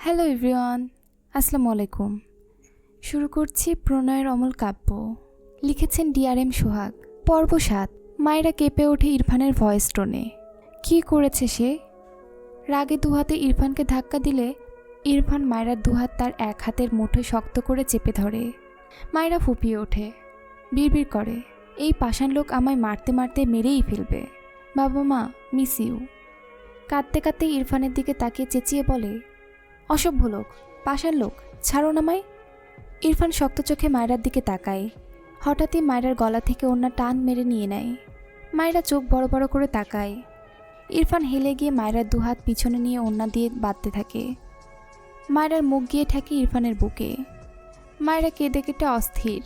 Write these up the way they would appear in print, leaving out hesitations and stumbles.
Hello everyone, আসসালামু আলাইকুম। শুরু করছি প্রণয়ের অমল কাব্য। লিখেছেন ডিআরএম সোহাগ। পর্ব ৭। মায়েরা কেঁপে ওঠে ইরফানের ভয়েস টোনে। কী করেছে সে? রাগে দুহাতে ইরফানকে ধাক্কা দিলে ইরফান মায়েরার দুহাত তার এক হাতের মুঠোয় শক্ত করে চেপে ধরে। মায়েরা ফুপিয়ে ওঠে, বিড়বিড় করে, এই পাষাণ লোক আমায় মারতে মারতে মেরেই ফেলবে। বাবা মা, মিস ইউ। কাঁদতে কাঁদতে ইরফানের দিকে তাকিয়ে চেঁচিয়ে বলে, অসভ্য লোক, পাষাণ লোক, ছাড়ো নামায়। ইরফান শক্ত চোখে মায়রার দিকে তাকায়। হঠাৎই মায়রার গলা থেকে ওড়না টান মেরে নিয়ে নেয়। মায়রা চোখ বড় বড় করে তাকায়। ইরফান হেলে গিয়ে মায়রার দুহাত পিছনে নিয়ে ওড়না দিয়ে বাঁধতে থাকে। মায়রার মুখ গিয়ে ঠেকে ইরফানের বুকে। মায়রা কেঁদে কেটে অস্থির।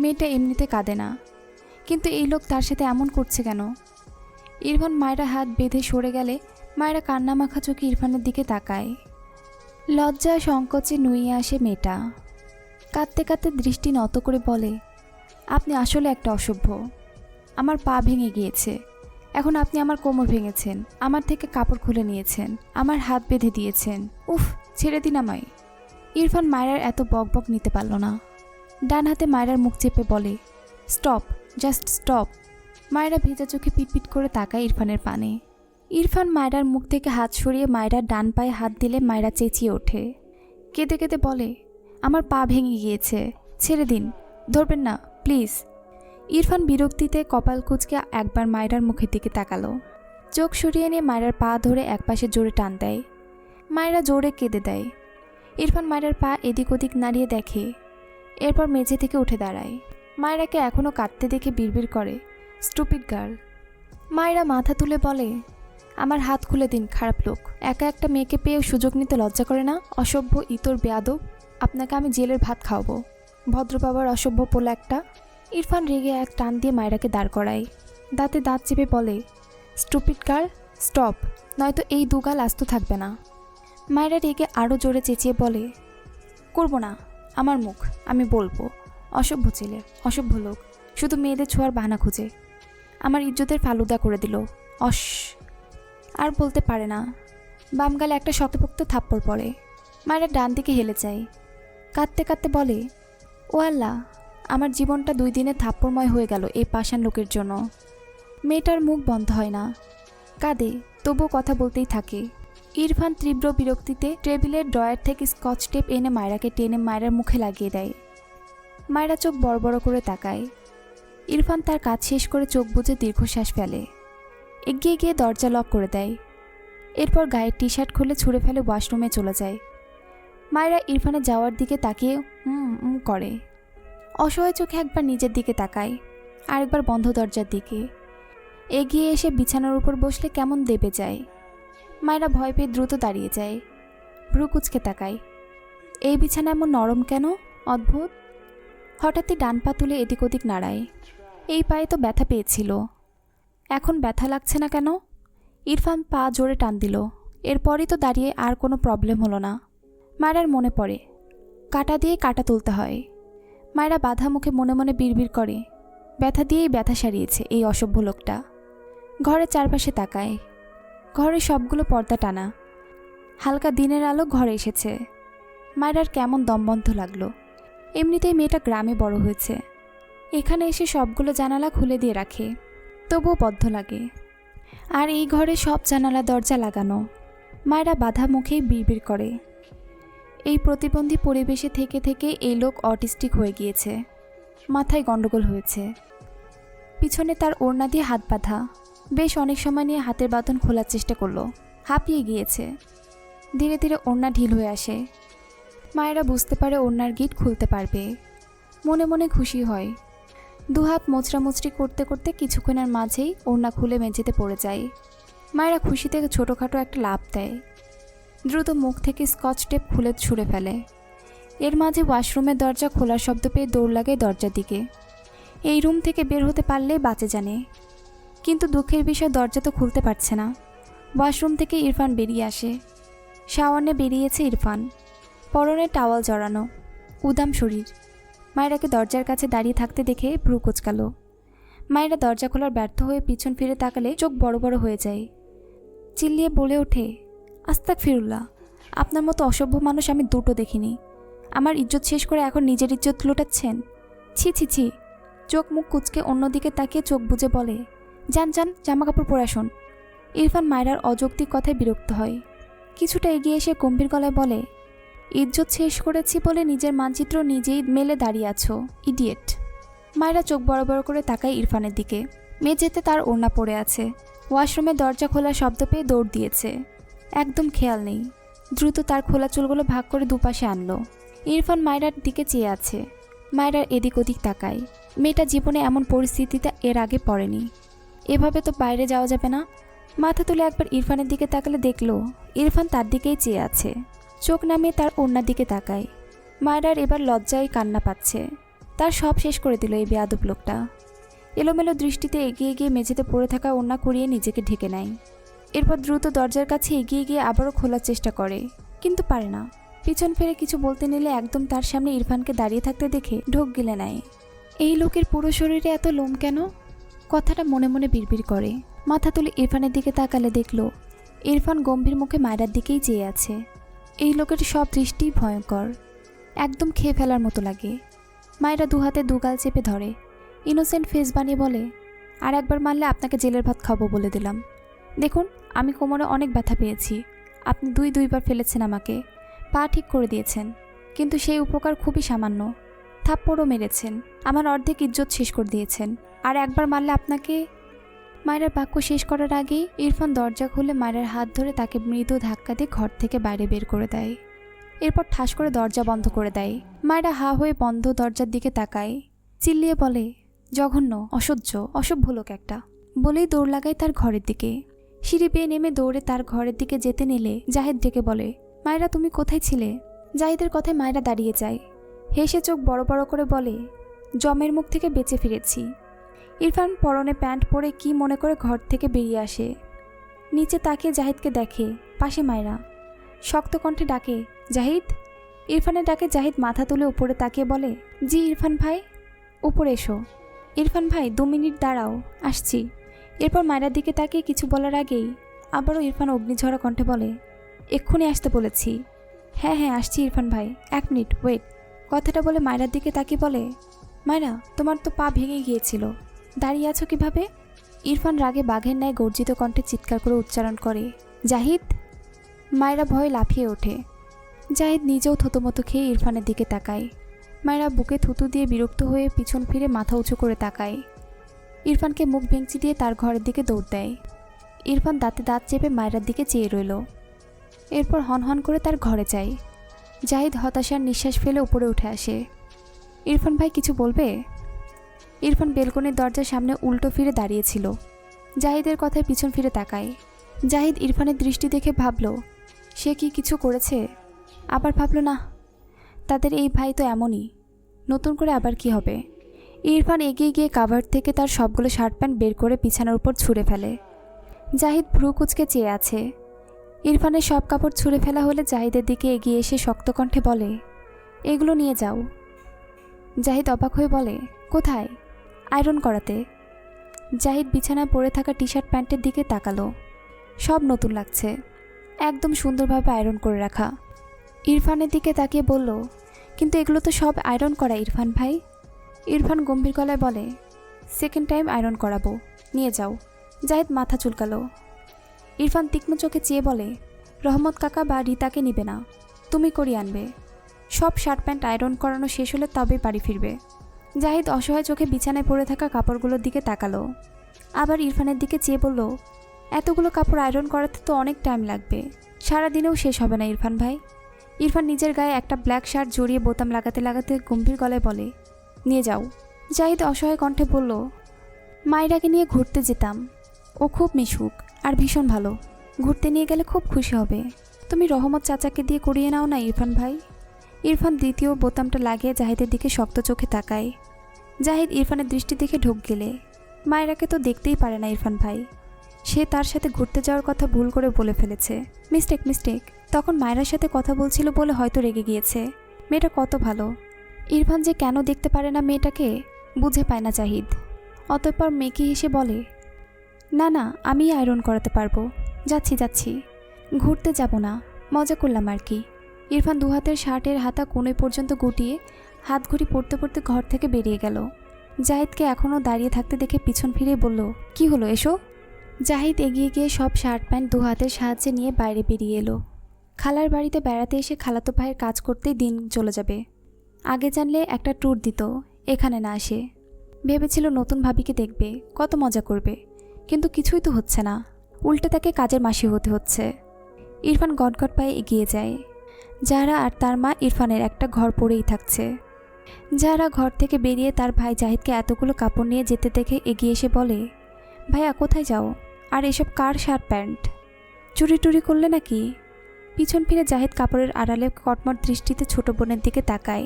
মেয়েটা এমনিতে কাঁদে না, কিন্তু এই লোক তার সাথে এমন করছে কেন? ইরফান মায়রা হাত বেঁধে সরে গেলে মায়রা কান্না মাখা চোখে ইরফানের দিকে তাকায়। লজ্জা সংকোচে নুয়ে আসে মেয়েটা। কাঁদতে কাঁদতে দৃষ্টি নত করে বলে, আপনি আসলে একটা অসভ্য। আমার পা ভেঙে গিয়েছে, এখন আপনি আমার কোমর ভেঙেছেন, আমার থেকে কাপড় খুলে নিয়েছেন, আমার হাত বেঁধে দিয়েছেন। উফ, ছেড়ে দিন আমায়। ইরফান মায়রার এত বকবক নিতে পারল না। ডান হাতে মায়রার মুখ চেপে বলে, স্টপ, জাস্ট স্টপ। মায়রা ভেজা চোখে পিটপিট করে তাকায় ইরফানের পানে। ইরফান মায়রার মুখ থেকে হাত সরিয়ে মায়রার ডান পায়ে হাত দিলে মায়রা চেঁচিয়ে ওঠে। কেঁদে কেঁদে বলে, আমার পা ভেঙে গিয়েছে, ছেড়ে দিন, ধরবেন না প্লিজ। ইরফান বিরক্তিতে কপাল কুঁচকে একবার মায়রার মুখের দিকে তাকালো। চোখ সরিয়ে নিয়ে মায়রার পা ধরে একপাশে জোরে টান দেয়। মায়রা জোরে কেঁদে দেয়। ইরফান মায়রার পা এদিক ওদিক নাড়িয়ে দেখে, এরপর মেঝে থেকে উঠে দাঁড়ায়। মায়রাকে এখনও কাঁদতে দেখে বিড়বিড় করে, স্টুপিড গার্ল। মায়রা মাথা তুলে বলে, আমার হাত খুলে দিন, খারাপ লোক। একা একটা মেয়েকে পেয়ে সুযোগ নিতে লজ্জা করে না? অসভ্য ইতর বেয়াদব, আপনাকে আমি জেলের ভাত খাওয়াবো, ভদ্র বাবার অসভ্য পোলা একটা। ইরফান রেগে এক টান দিয়ে মায়রাকে দাঁড় করায়। দাঁতে দাঁত চেপে বলে, স্টুপিড গার্ল, স্টপ, নয়তো এই দুগাল আস্ত থাকবে না। মায়রা রেগে আরও জোরে চেঁচিয়ে বলে, করবো না, আমার মুখ, আমি বলবো। অসভ্য ছেলে, অসভ্য লোক, শুধু মেয়েদের ছোঁয়ার বাহানা খুঁজে, আমার ইজ্জতের ফালুদা করে দিল। আর বলতে পারে না। বাম গালে একটা শক্তপোক্ত থাপ্পড় পড়ে। মায়েরা ডান দিকে হেলে যায়। কাঁদতে কাঁদতে বলে, ও আল্লাহ, আমার জীবনটা 2 দিনে থাপ্পড়ময় হয়ে গেল এই পাষাণ লোকের জন্য। মেয়েটার মুখ বন্ধ হয় না, কাঁদে, তবুও কথা বলতেই থাকে। ইরফান তীব্র বিরক্তিতে টেবিলের ড্রয়ার থেকে স্কচ টেপ এনে মায়রাকে টেনে মায়রার মুখে লাগিয়ে দেয়। মায়রা চোখ বড় বড় করে তাকায়। ইরফান তার কাজ শেষ করে চোখ বুজে দীর্ঘশ্বাস ফেলে। এগিয়ে গিয়ে দরজা লক করে দেয়। এরপর গায়ের টি শার্ট খুলে ছুঁড়ে ফেলে ওয়াশরুমে চলে যায়। মায়রা ইরফানের যাওয়ার দিকে তাকিয়ে করে। অসহায় চোখে একবার নিজের দিকে তাকায়, আরেকবার বন্ধ দরজার দিকে। এগিয়ে এসে বিছানার উপর বসলে কেমন দেবে যায়। মায়রা ভয় পেয়ে দ্রুত দাঁড়িয়ে যায়, ভ্রু কুঁচকে তাকায়। এই বিছানা এমন নরম কেন? অদ্ভুত। হঠাৎই ডান পা তুলে এদিক ওদিক নাড়ায়। এই পায়ে তো ব্যথা পেয়েছিল, এখন ব্যথা লাগছে না কেন? ইরফান পা জোরে টান দিল। এরপরই তো দাঁড়িয়ে আর কোনো প্রবলেম হলো না। মায়রার মনে পড়ে, কাটা দিয়ে কাটা তুলতে হয়। মায়রা বাধা মুখে মনে মনে বিড়বিড় করে, ব্যথা দিয়েই ব্যথা সারিয়েছে এই অসভ্য লোকটা। ঘরের চারপাশে তাকায়। ঘরে সবগুলো পর্দা টানা। হালকা দিনের আলো ঘরে এসেছে। মায়রার কেমন দমবন্ধ লাগলো। এমনিতেই মেয়েটা গ্রামে বড় হয়েছে, এখানে এসে সবগুলো জানালা খুলে দিয়ে রাখে, তবুও বদ্ধ লাগে। আর এই ঘরে সব জানালা দরজা লাগানো। মায়রা বাধা মুখেই বিড়বিড় করে, এই প্রতিবন্ধী পরিবেশে থেকে থেকে এই লোক অটিস্টিক হয়ে গিয়েছে, মাথায় গন্ডগোল হয়েছে। পিছনে তার ওড়না দিয়ে হাত বাঁধা। বেশ অনেক সময় নিয়ে হাতের বাঁধন খোলার চেষ্টা করলো, হাঁপিয়ে গিয়েছে। ধীরে ধীরে ওড়না ঢিল হয়ে আসে। মায়েরা বুঝতে পারে ওড়নার গিট খুলতে পারবে। মনে মনে খুশি হয়। দুহাত মোচড়ামুচড়ি করতে করতে কিছুক্ষণের মাঝেই ওড়না খুলে মেঝেতে পড়ে যায়। মায়েরা খুশিতে ছোটোখাটো একটা লাফ দেয়। দ্রুত মুখ থেকে স্কচ টেপ খুলে ছুঁড়ে ফেলে। এর মাঝে ওয়াশরুমের দরজা খোলার শব্দ পেয়ে দৌড় লাগে দরজার দিকে। এই রুম থেকে বের হতে পারলেই বাঁচে জানে, কিন্তু দুঃখের বিষয় দরজা তো খুলতে পারছে না। ওয়াশরুম থেকে ইরফান বেরিয়ে আসে। শাওয়ারে বেরিয়েছে ইরফান, পরনে টাওয়াল জড়ানো, উদাম শরীর। মায়রাকে দরজার কাছে দাঁড়িয়ে থাকতে দেখে ভ্রু কোঁচকালো। মায়েরা দরজা খোলার ব্যর্থ হয়ে পিছন ফিরে তাকালে চোখ বড় বড় হয়ে যায়। চিল্লিয়ে বলে ওঠে, আস্তাগফিরুল্লাহ, আপনার মতো অসভ্য মানুষ আমি দুটো দেখিনি। আমার ইজ্জত শেষ করে এখন নিজের ইজ্জত লুটাচ্ছেন। ছি ছি ছি। চোখ মুখ কুচকে অন্যদিকে তাকিয়ে চোখ বুজে বলে, যান যান, জামা কাপড় পরে আসুন। ইরফান মায়রার অযৌক্তিক কথায় বিরক্ত হয়। কিছুটা এগিয়ে এসে গম্ভীর গলায় বলে, ইজ্জত শেষ করেছি বলে নিজের মানচিত্র নিজেই মেলে দাঁড়িয়ে আছো, ইডিয়েট। মায়রা চোখ বড় বড় করে তাকায় ইরফানের দিকে। মেঝেতে তার ওড়না পড়ে আছে। ওয়াশরুমে দরজা খোলার শব্দ পেয়ে দৌড় দিয়েছে। একদম খেয়াল নেই। দ্রুত তার খোলা চুলগুলো ভাগ করে দুপাশে আনলো। ইরফান মায়রার দিকে চেয়ে আছে। মায়রার এদিক ওদিক তাকায়। মেয়েটা জীবনে এমন পরিস্থিতিতে এর আগে পড়েনি। এভাবে তো বাইরে যাওয়া যাবে না। মাথা তুলে একবার ইরফানের দিকে তাকালে দেখলো ইরফান তার দিকেই চেয়ে আছে। চোখ নামিয়ে তার ওড়নার দিকে তাকায়। মায়রার এবার লজ্জায় কান্না পাচ্ছে। তার সব শেষ করে দিল এই বেয়াদব লোকটা। এলোমেলো দৃষ্টিতে এগিয়ে গিয়ে মেঝেতে পড়ে থাকা ওড়না কুড়িয়ে নিজেকে ঢেকে নেয়। এরপর দ্রুত দরজার কাছে এগিয়ে গিয়ে আবারও খোলার চেষ্টা করে, কিন্তু পারে না। পিছন ফিরে কিছু বলতে নিলে একদম তার সামনে ইরফানকে দাঁড়িয়ে থাকতে দেখে ঢোক গিলে নেয়। এই লোকের পুরো শরীরে এত লোম কেন? কথাটা মনে মনে বিড়বিড় করে। মাথা তুলে ইরফানের দিকে তাকালে দেখলো ইরফান গম্ভীর মুখে মায়রার দিকেই চেয়ে আছে। এই লোকের সব দৃষ্টি ভয়ঙ্কর, একদম খেয়ে ফেলার মতো লাগে। মায়রা দু হাতে দুগাল চেপে ধরে, ইনোসেন্ট ফেস বানিয়ে বলে, আর একবার মারলে আপনাকে জেলের ভাত খাবো বলে দিলাম। দেখুন, আমি কোমরে অনেক ব্যথা পেয়েছি। আপনি দুইবার ফেলেছেন আমাকে, পা ঠিক করে দিয়েছেন, কিন্তু সেই উপকার খুবই সামান্য। থাপ্পড়ও মেরেছেন, আমার অর্ধেক ইজ্জত শেষ করে দিয়েছেন। আর একবার মারলে আপনাকে। মায়রার বাক্য শেষ করার আগেই ইরফান দরজা খুলে মায়রার হাত ধরে তাকে মৃদু ধাক্কা দিয়ে ঘর থেকে বাইরে বের করে দেয়। এরপর ঠাস করে দরজা বন্ধ করে দেয়। মায়রা হা হয়ে বন্ধ দরজার দিকে তাকায়। চিল্লিয়ে বলে, জঘন্য, অসহ্য, অসভ্য লোক একটা, বলেই দৌড় লাগায় তার ঘরের দিকে। সিঁড়ি বেয়ে নেমে দৌড়ে তার ঘরের দিকে যেতে নিলে জাহিদ ডেকে বলে, মায়রা তুমি কোথায় ছিলে? জাহিদের কথায় মায়রা দাঁড়িয়ে যায়। হেসে চোখ বড় বড় করে বলে, জমের মুখ থেকে বেঁচে ফিরেছি। ইরফান পরনে প্যান্ট পরে কি মনে করে ঘর থেকে বেরিয়ে আসে। নিচে তাকিয়ে জাহিদকে দেখে, পাশে মায়রা। শক্ত কণ্ঠে ডাকে, জাহিদ। ইরফানের ডাকে জাহিদ মাথা তুলে উপরে তাকিয়ে বলে, জি ইরফান ভাই। উপরে এসো। ইরফান ভাই 2 মিনিট দাঁড়াও, আসছি। এরপর মায়রার দিকে তাকিয়ে কিছু বলার আগেই আবারও ইরফান অগ্নিঝরা কণ্ঠে বলে, এক্ষুনি আসতে বলেছি। হ্যাঁ হ্যাঁ আসছি ইরফান ভাই, 1 মিনিট ওয়েট। কথাটা বলে মায়রার দিকে তাকিয়ে বলে, মায়রা তোমার তো পা ভেঙে গিয়েছিল, দাঁড়িয়ে আছো কিভাবে? ইরফান রাগে বাঘের ন্যায় গর্জিত কণ্ঠে চিৎকার করে উচ্চারণ করে, জাহিদ। মায়রা ভয়ে লাফিয়ে ওঠে। জাহিদ নিজেও থতমতো খেয়ে ইরফানের দিকে তাকায়। মায়রা বুকে থুতু দিয়ে বিরক্ত হয়ে পিছন ফিরে মাথা উঁচু করে তাকায়। ইরফানকে মুখ ভেঙচি দিয়ে তার ঘরের দিকে দৌড় দেয়। ইরফান দাঁতে দাঁত চেপে মায়রার দিকে চেয়ে রইল। এরপর হনহন করে তার ঘরে যায়। জাহিদ হতাশার নিঃশ্বাস ফেলে উপরে উঠে আসে। ইরফান ভাই কিছু বলবে? ইরফান বেলকনির দরজার সামনে উল্টো ফিরে দাঁড়িয়েছিল। জাহিদের কথায় পিছন ফিরে তাকায়। জাহিদ ইরফানের দৃষ্টি দেখে ভাবল সে কি কিছু করেছে, আবার ভাবল না, তাদের এই ভাই তো এমনই, নতুন করে আবার কি হবে। ইরফান এগিয়ে গিয়ে কাভার থেকে তার সবগুলো শার্ট প্যান্ট বের করে বিছানার উপর ছুঁড়ে ফেলে। জাহিদ ভ্রু কুঁচকে চেয়ে আছে। ইরফানের সব কাপড় ছুঁড়ে ফেলা হলে জাহিদের দিকে এগিয়ে এসে শক্ত কণ্ঠে বলে, এগুলো নিয়ে যাও। জাহিদ অবাক হয়ে বলে, কোথায়? আয়রন করাতে। জাহিদ বিছানায় পড়ে থাকা টি শার্ট প্যান্টের দিকে তাকালো। সব নতুন লাগছে, একদম সুন্দরভাবে আয়রন করে রাখা। ইরফানের দিকে তাকিয়ে বলল, কিন্তু এগুলো তো সব আয়রন করা ইরফান ভাই। ইরফান গম্ভীর গলায় বলে, সেকেন্ড টাইম আয়রন করাবো, নিয়ে যাও। জাহিদ মাথা চুলকালো। ইরফান তীক্ষ্ণ চোখে চেয়ে বলে, রহমত কাকা বা রিতাকে নিবে না, তুমি করিয়ে আনবে। সব শার্ট প্যান্ট আয়রন করানো শেষ হলে তবেই বাড়ি ফিরবে। জাহিদ অসহায় চোখে বিছানায় পড়ে থাকা কাপড়গুলোর দিকে তাকালো। আবার ইরফানের দিকে চেয়ে বলল, এতগুলো কাপড় আয়রন করাতে তো অনেক টাইম লাগবে, সারাদিনেও শেষ হবে না ইরফান ভাই। ইরফান নিজের গায়ে একটা ব্ল্যাক শার্ট জড়িয়ে বোতাম লাগাতে লাগাতে গম্ভীর গলায় বলে, নিয়ে যাও। জাহিদ অসহায় কণ্ঠে বলল, মায়রাকে নিয়ে ঘুরতে যেতাম, ও খুব মিশুক আর ভীষণ ভালো, ঘুরতে নিয়ে গেলে খুব খুশি হবে। তুমি রহমত চাচাকে দিয়ে করিয়ে নাও না ইরফান ভাই। ইরফান দ্বিতীয় বোতামটা লাগিয়ে জাহিদের দিকে শক্ত চোখে তাকায়। জাহিদ ইরফানের দৃষ্টি দেখে ঢোক গেলে, মায়রাকে তো দেখতেই পারে না ইরফান ভাই, সে তার সাথে ঘুরতে যাওয়ার কথা ভুল করে বলে ফেলেছে। মিস্টেক। তখন মায়রার সাথে কথা বলছিল বলে হয়তো রেগে গিয়েছে। মেয়েটা কত ভালো, ইরফান যে কেন দেখতে পারে না মেয়েটাকে বুঝে পায় না জাহিদ। অতঃপর মেকি হেসে বলে, না আমি আয়রন করাতে পারবো, যাচ্ছি। ঘুরতে যাব না, মজা করলাম আর কি। ইরফান দুহাতের শার্টের হাতা কোণে পর্যন্ত গুটিয়ে হাত ঘড়ি পড়তে পড়তে ঘর থেকে বেরিয়ে গেল। জাহিদকে এখনও দাঁড়িয়ে থাকতে দেখে পিছন ফিরে বলল, কি হলো, এসো। জাহিদ এগিয়ে গিয়ে সব শার্ট প্যান্ট দুহাতের সাহায্যে নিয়ে বাইরে বেরিয়ে এলো। খালার বাড়িতে বেড়াতে এসে খালাতো ভাইয়ের কাজ করতেই দিন চলে যাবে। আগে জানলে একটা ট্যুর দিত, এখানে না আসে। ভেবেছিল নতুন ভাবিকে দেখবে, কত মজা করবে, কিন্তু কিছুই তো হচ্ছে না, উল্টে তাকে কাজের মাসি হতে হচ্ছে। ইরফান গটগট পায়ে এগিয়ে যায়। যারা আর তার মা ইরফানের একটা ঘর পড়েই থাকছে। যারা ঘর থেকে বেরিয়ে তার ভাই জাহিদকে এতগুলো কাপড় নিয়ে যেতে দেখে এগিয়ে এসে বলে, ভাইয়া কোথায় যাও, আর এসব কার শার্ট প্যান্ট, চুরি টুরি করলে নাকি? পিছন ফিরে জাহিদ কাপড়ের আড়ালে কটমট দৃষ্টিতে ছোট বোনের দিকে তাকায়।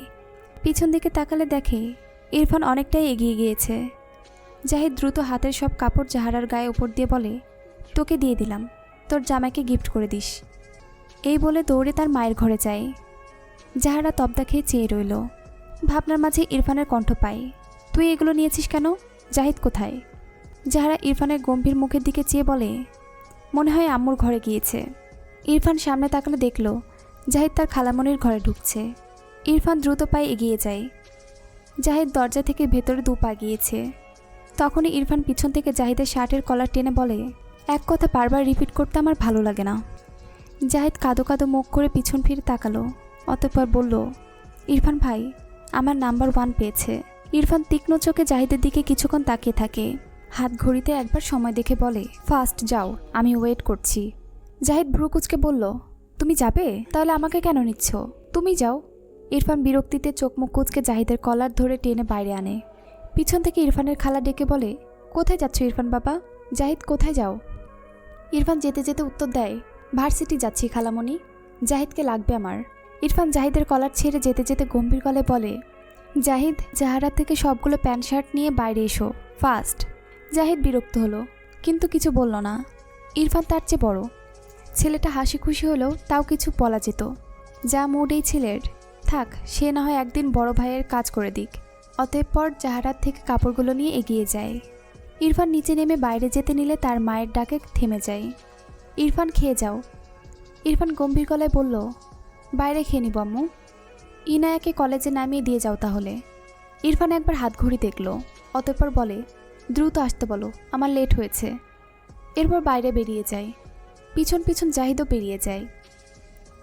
পিছন দিকে তাকালে দেখে ইরফান অনেকটাই এগিয়ে গিয়েছে। জাহিদ দ্রুত হাতের সব কাপড় জাহারার গায়ে উপর দিয়ে বলে, তোকে দিয়ে দিলাম, তোর জামাইকে গিফট করে দিস। এই বলে দৌড়ে তার মায়ের ঘরে যায়। জাহারা তবদা খেয়ে চেয়ে রইল। ভাবনার মাঝে ইরফানের কণ্ঠ পায়, তুই এগুলো নিয়েছিস কেন, জাহিদ কোথায়? জাহারা ইরফানের গম্ভীর মুখের দিকে চেয়ে বলে, মনে হয় আম্মুর ঘরে গিয়েছে। ইরফান সামনে তাকালে দেখল জাহিদ তার খালামণির ঘরে ঢুকছে। ইরফান দ্রুত পায়ে এগিয়ে যায়। জাহিদ দরজা থেকে ভেতরে 2 পা গিয়েছে। তখনই ইরফান পিছন থেকে জাহিদের শার্টের কলার টেনে বলে, এক কথা বারবার রিপিট করতে আমার ভালো লাগে না। জাহিদ কাঁদো কাঁদো মুখ করে পিছন ফিরে তাকালো, অতঃপর বলল, ইরফান ভাই আমার নাম্বার 1 পেয়েছে। ইরফান তীক্ষ্ণ চোখে জাহিদের দিকে কিছুক্ষণ তাকিয়ে থাকে, হাত ঘড়িতে একবার সময় দেখে বলে, ফাস্ট যাও, আমি ওয়েট করছি। জাহিদ ভ্রু কুঁচকে বলল, তুমি যাবে? তাহলে আমাকে কেন নিচ্ছ, তুমি যাও। ইরফান বিরক্তিতে চোখ মুখ কুঁচকে জাহিদের কলার ধরে টেনে বাইরে আনে। পিছন থেকে ইরফানের খালা ডেকে বলে, কোথায় যাচ্ছ ইরফান বাবা? জাহিদ কোথায় যাও? ইরফান যেতে যেতে উত্তর দেয়, ভার্সিটি যাচ্ছি খালামণি, জাহিদকে লাগবে আমার। ইরফান জাহিদের কলার ছেড়ে যেতে যেতে গম্ভীর গলায় বলে, জাহিদ জাহারা থেকে সবগুলো প্যান্ট শার্ট নিয়ে বাইরে এসো, ফাস্ট। জাহিদ বিরক্ত হলো, কিন্তু কিছু বলল না। ইরফান তার চেয়ে বড়, ছেলেটা হাসি খুশি হলেও তাও কিছু বলা যেত। যা মুড এই ছেলের, থাক, সে না হয় একদিন বড় ভাইয়ের কাজ করে দিক। অতঃপর জাহারার থেকে কাপড়গুলো নিয়ে এগিয়ে যায়। ইরফান নিচে নেমে বাইরে যেতে নিলে তার মায়ের ডাকে থেমে যায়। ইরফান খেয়ে যাও। ইরফান গম্ভীর গলায় বলল, বাইরে খেয়ে নিব আম্মু। ইনায়াকে কলেজে নামিয়ে দিয়ে যাও তাহলে। ইরফান একবার হাত ঘড়ি দেখল, অতঃপর বলে, দ্রুত আসতে বলো, আমার লেট হয়েছে। এরপর বাইরে বেরিয়ে যায়। পিছন পিছন জাহিদও বেরিয়ে যায়।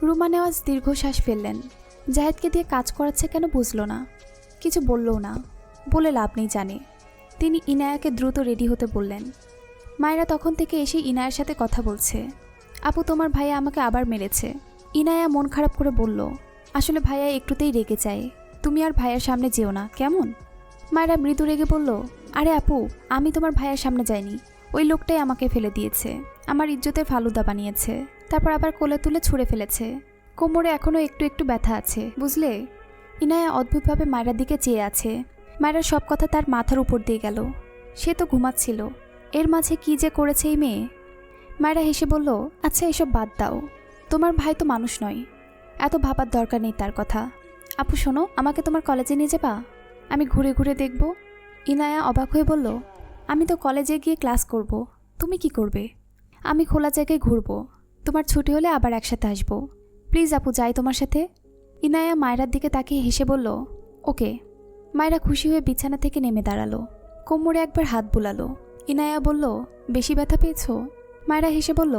রুমা নেওয়াজ দীর্ঘশ্বাস ফেললেন। জাহিদকে দিয়ে কাজ করাচ্ছে কেন বুঝল না, কিছু বললও না, বলে লাভ নেই জানে। তিনি ইনায়াকে দ্রুত রেডি হতে বললেন। মায়েরা তখন থেকে এসে ইনায়ার সাথে কথা বলছে। আপু তোমার ভাইয়া আমাকে আবার মেরেছে। ইনায়া মন খারাপ করে বলল, আসলে ভাইয়া একটুতেই রেগে যায়, তুমি আর ভাইয়ার সামনে যেও না কেমন? মায়েরা মৃদু রেগে বলল, আরে আপু, আমি তোমার ভাইয়ার সামনে যাইনি, ওই লোকটাই আমাকে ফেলে দিয়েছে, আমার ইজ্জতের ফালুদা বানিয়েছে, তারপর আবার কোলে তুলে ছুঁড়ে ফেলেছে। কোমরে এখনও একটু একটু ব্যথা আছে বুঝলে। ইনায়া অদ্ভুতভাবে মায়েরার দিকে চেয়ে আছে। মায়েরার সব কথা তার মাথার উপর দিয়ে গেল। সে তো ঘুমাচ্ছিল, এর মাঝে কি যে করেছে এই মেয়ে। মায়েরা হেসে বলল, আচ্ছা এসব বাদ দাও, তোমার ভাই তো মানুষ নয়, এত ভাবার দরকার নেই তার কথা। আপু শোনো, আমাকে তোমার কলেজে নিয়ে যাবা, আমি ঘুরে ঘুরে দেখব। ইনায়া অবাক হয়ে বলল, আমি তো কলেজে গিয়ে ক্লাস করব, তুমি কি করবে? আমি খোলা জায়গায় ঘুরব, তোমার ছুটি হলে আবার একসাথে আসব, প্লিজ আপু যাই তোমার সাথে। ইনায়া মায়েরার দিকে তাকিয়ে হেসে বলল, ওকে। মায়েরা খুশি হয়ে বিছানা থেকে নেমে দাঁড়ালো, কোমরে একবার হাত বুলালো। ইনায়া বলল, বেশি ব্যথা পেয়েছো? মায়েরা হেসে বলল,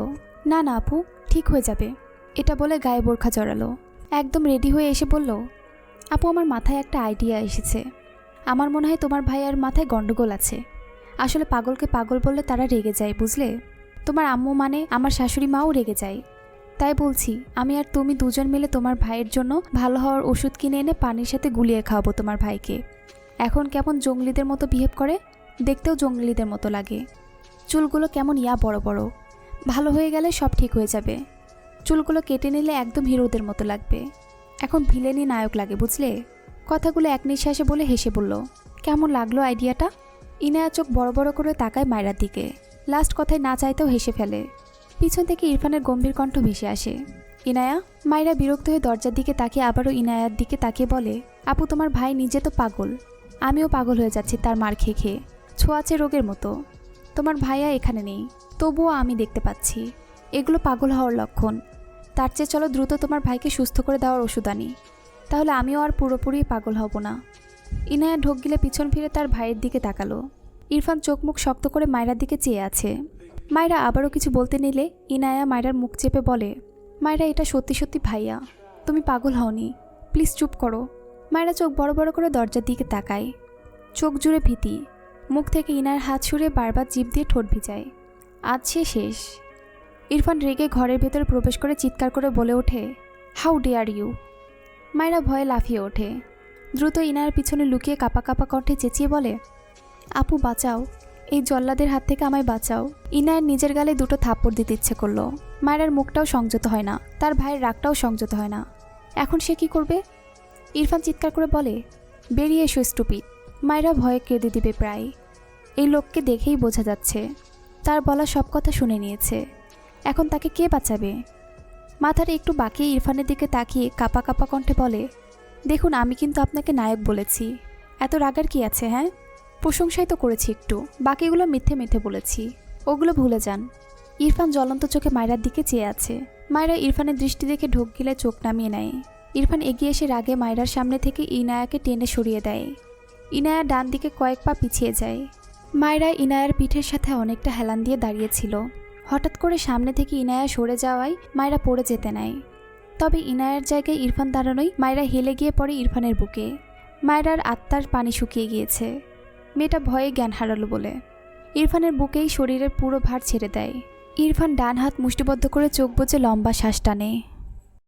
না না আপু, ঠিক হয়ে যাবে। এটা বলে গায়ে বোরখা জড়ালো, একদম রেডি হয়ে এসে বলল, আপু আমার মাথায় একটা আইডিয়া এসেছে, আমার মনে হয় তোমার ভাইয়ের মাথায় গন্ডগোল আছে। আসলে পাগলকে পাগল বললে তারা রেগে যায় বুঝলে, তোমার আম্মু মানে আমার শাশুড়ি মাও রেগে যায়। তাই বলছি আমি আর তুমি দুজন মিলে তোমার ভাইয়ের জন্য ভালো হওয়ার ওষুধ কিনে এনে পানির সাথে গুলিয়ে খাওয়াবো তোমার ভাইকে। এখন কেমন জঙ্গলিদের মতো বিহেভ করে, দেখতেও জঙ্গলিদের মতো লাগে। চুলগুলো কেমন ইয়া বড় বড়, ভালো হয়ে গেলে সব ঠিক হয়ে যাবে। চুলগুলো কেটে নিলে একদম হিরোদের মতো লাগবে। এখন ভিলেনই নায়ক লাগে বুঝলে। কথাগুলো এক নিঃশ্বাসে বলে হেসে বলল, কেমন লাগলো আইডিয়াটা? ইনায়া চোখ বড় বড় করে তাকায় মায়েরার দিকে, লাস্ট কথায় না চাইতেও হেসে ফেলে। পিছন থেকে ইরফানের গম্ভীর কণ্ঠ ভেসে আসে, ইনায়া। মায়েরা বিরক্ত হয়ে দরজার দিকে তাকিয়ে আবারও ইনায়ার দিকে তাকিয়ে বলে, আপু তোমার ভাই নিজে তো পাগল, আমিও পাগল হয়ে যাচ্ছি তার মার খেয়ে খেয়ে, ছোঁয়াচে রোগের মতো। তোমার ভাইয়া এখানে নেই, তবুও আমি দেখতে পাচ্ছি। এগুলো পাগল হওয়ার লক্ষণ। তার চেয়ে চলো দ্রুত তোমার ভাইকে সুস্থ করে দেওয়ার ওষুধ আনি, তাহলে আমিও আর পুরোপুরি পাগল হব না। ইনায়া ঢোক গিলে পিছন ফিরে তার ভাইয়ের দিকে তাকালো। ইরফান চোখ মুখ শক্ত করে মায়রার দিকে চেয়ে আছে। মায়রা আবারও কিছু বলতে নিলে ইনায়া মায়রার মুখ চেপে বলে, মায়রা এটা সত্যি সত্যি ভাইয়া, তুমি পাগল হওনি, প্লিজ চুপ করো। মায়রা চোখ বড় বড় করে দরজার দিকে তাকায়, চোখ জুড়ে ভীতি। মুখ থেকে ইনায়ের হাত সরিয়ে বারবার জিভ দিয়ে ঠোঁট ভিজায়। আজ সে শেষ। ইরফান রেগে ঘরের ভেতরে প্রবেশ করে চিৎকার করে বলে ওঠে, হাউ ডেয়ার ইউ। মায়রা ভয়ে লাফিয়ে ওঠে, দ্রুত ইনায়ের পিছনে লুকিয়ে কাপা কাপা কণ্ঠে চেঁচিয়ে বলে, আপু বাঁচাও, এই জল্লাদের হাত থেকে আমায় বাঁচাও। ইনায়ের নিজের গালে দুটো থাপ্পড় দিতে ইচ্ছে করলো। মায়রার মুখটাও সংযত হয় না, তার ভাইয়ের রাগটাও সংযত হয় না। এখন সে কি করবে? ইরফান চিৎকার করে বলে, বেরিয়ে এসো স্টুপিড। মায়রা ভয়ে কেঁদে দিবে প্রায়। এই লোককে দেখেই বোঝা যাচ্ছে তার বলা সব কথা শুনে নিয়েছে। এখন তাকে কে বাঁচাবে? মাথাটা একটু বাঁকিয়ে ইরফানের দিকে তাকিয়ে কাপা কাপা কণ্ঠে বলে, দেখুন আমি কিন্তু আপনাকে নায়ক বলেছি, এত রাগার কি আছে? হ্যাঁ, প্রশংসাই তো করেছি একটু, বাকিগুলো মিথ্যে মিথ্যে বলেছি, ওগুলো ভুলে যান। ইরফান জ্বলন্ত চোখে মায়রার দিকে চেয়ে আছে। মায়রা ইরফানের দৃষ্টি দেখে ঢোক গিলে চোখ নামিয়ে নেয়। ইরফান এগিয়ে এসে রাগে মায়রার সামনে থেকে ইনায়াকে টেনে সরিয়ে দেয়। ইনায়া ডান দিকে কয়েক পা পিছিয়ে যায়। মায়রা ইনায়ার পিঠের সাথে অনেকটা হেলান দিয়ে দাঁড়িয়েছিল। হঠাৎ করে সামনে থেকে ইনায়া সরে যাওয়ায় মায়রা পড়ে যেতে নেয়। তবে ইনায়ার জায়গায় ইরফান দাঁড়ানোই মায়রা হেলে গিয়ে পড়ে ইরফানের বুকে। মায়রার আত্মার পানি শুকিয়ে গিয়েছে, মেয়েটা ভয়ে জ্ঞান হারালো বলে। ইরফানের বুকেই শরীরের পুরো ভার ছেড়ে দেয়। ইরফান ডান হাত মুষ্টিবদ্ধ করে চোখ বুজে লম্বা শ্বাস টানে।